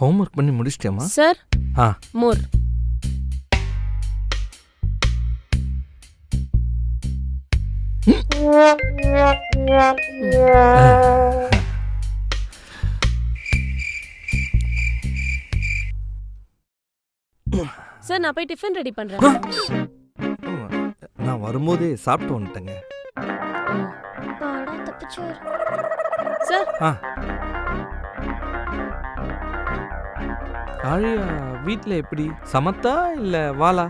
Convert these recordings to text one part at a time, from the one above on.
Homework பண்ணி முடிச்சிட்டியாமா? Sir ஆ மோர். Sir நான் போய் டிஃபன் ரெடி பண்றேன். நான் வரும்போதே சாப்பிட்டு வந்துட்டேங்க. சார் ஆழியா வீட்ல எப்படி? சமத்தா இல்ல வாளா?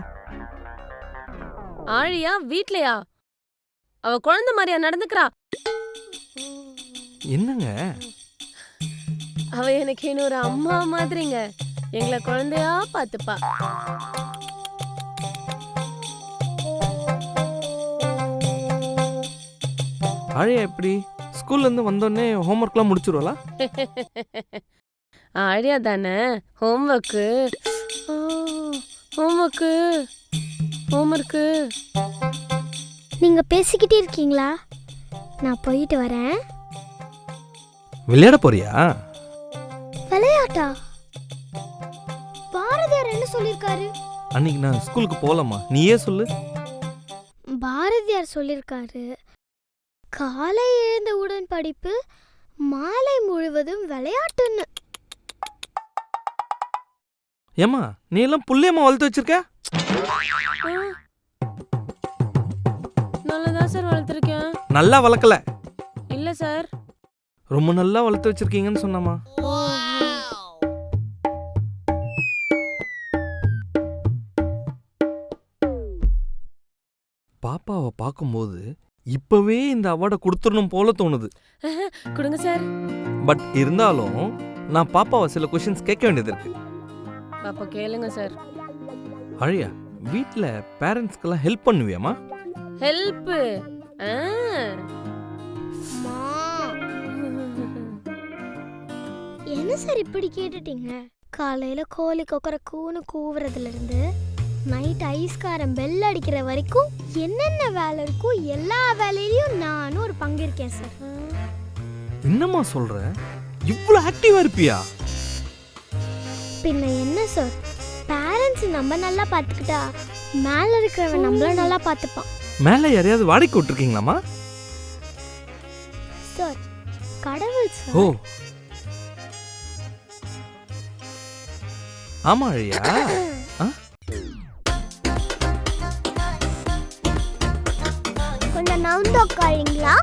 ஆழியா வீட்லயா? அவ குழந்தை மாதிரியா நடந்துக்கிறா? என்னங்க? அவ எனக்கு இன்னொரு அம்மா மாதிரிங்க. எங்களை குழந்தையா பாத்துப்பா. ஆழியா எப்படி? ஸ்கூல்ல இருந்து வந்தோடனே ஹோம்ஒர்க்லாம் முடிச்சிருவாளா? ஆழியா தானே ஹோம்ஒர்க்கு ஹோம்ஒர்க்கு. நீங்க பேசிக்கிட்டே இருக்கீங்களா? நான் போயிட்டு வரேன். விளையாட போறியா? விளையாட்டா? பாரதியார் என்ன சொல்லிருக்காரு? அன்னைக்கு நான் ஸ்கூலுக்கு போகலாமா? நீயே சொல்லு. பாரதியார் சொல்லிருக்காரு, காலை எழுந்தவுடன் படிப்பு, மாலை முழுவதும் விளையாட்டுன்னு. ஏமா நீ எல்லாம் புள்ளையம்மா வளர்த்து வச்சிருக்க? நல்லதான் சார் வளர்த்துருக்கேன். நல்லா வளர்க்கல. இல்ல சார். ரொம்ப நல்லா வளர்த்து வச்சிருக்கீங்கன்னு சொன்னமா. பாப்பாவை பார்க்கும்போது இப்பவே இந்த அவார்டை கொடுத்துடணும் போல தோணுது. கொடுங்க சார். பட் இருந்தாலும் நான் பாப்பாவை சில கொஸ்டின்ஸ் கேட்க வேண்டியது இருக்கு. அப்ப கேளுங்க சார். அழியா வீட்ல பேரண்ட்ஸ்க்கெல்லாம் ஹெல்ப் பண்ணுவியாமா? ஹெல்ப்? என்ன சார் இப்படி கேட்டுட்டீங்க? காலையில கோழி கொக்கர கூன்னு கூவுறதுல இருந்து நைட் ஐஸ்காரம் பெல் அடிக்கிற வரைக்கும் என்னென்ன வேலை இருக்கோ எல்லா வேலையிலயும் நானும் ஒரு பங்கு இருக்கேன் சார். என்னம்மா சொல்ற? இவ்வளவு ஆக்டிவா இருப்பியா? பின்ன என்ன சார், பேரண்ட்ஸ் நம்ம நல்லா பார்த்துக்கிட்டா மேல இருக்கிறவன் நம்மள நல்லா பார்த்துப்பான். மேல யாரையாவது வாடகைக்கு விட்டுருக்கீங்களாமா? சார் கடவுள் சார். ஓ ஆமா அழியா. கொஞ்சம் நவுந்து உட்காருங்களா?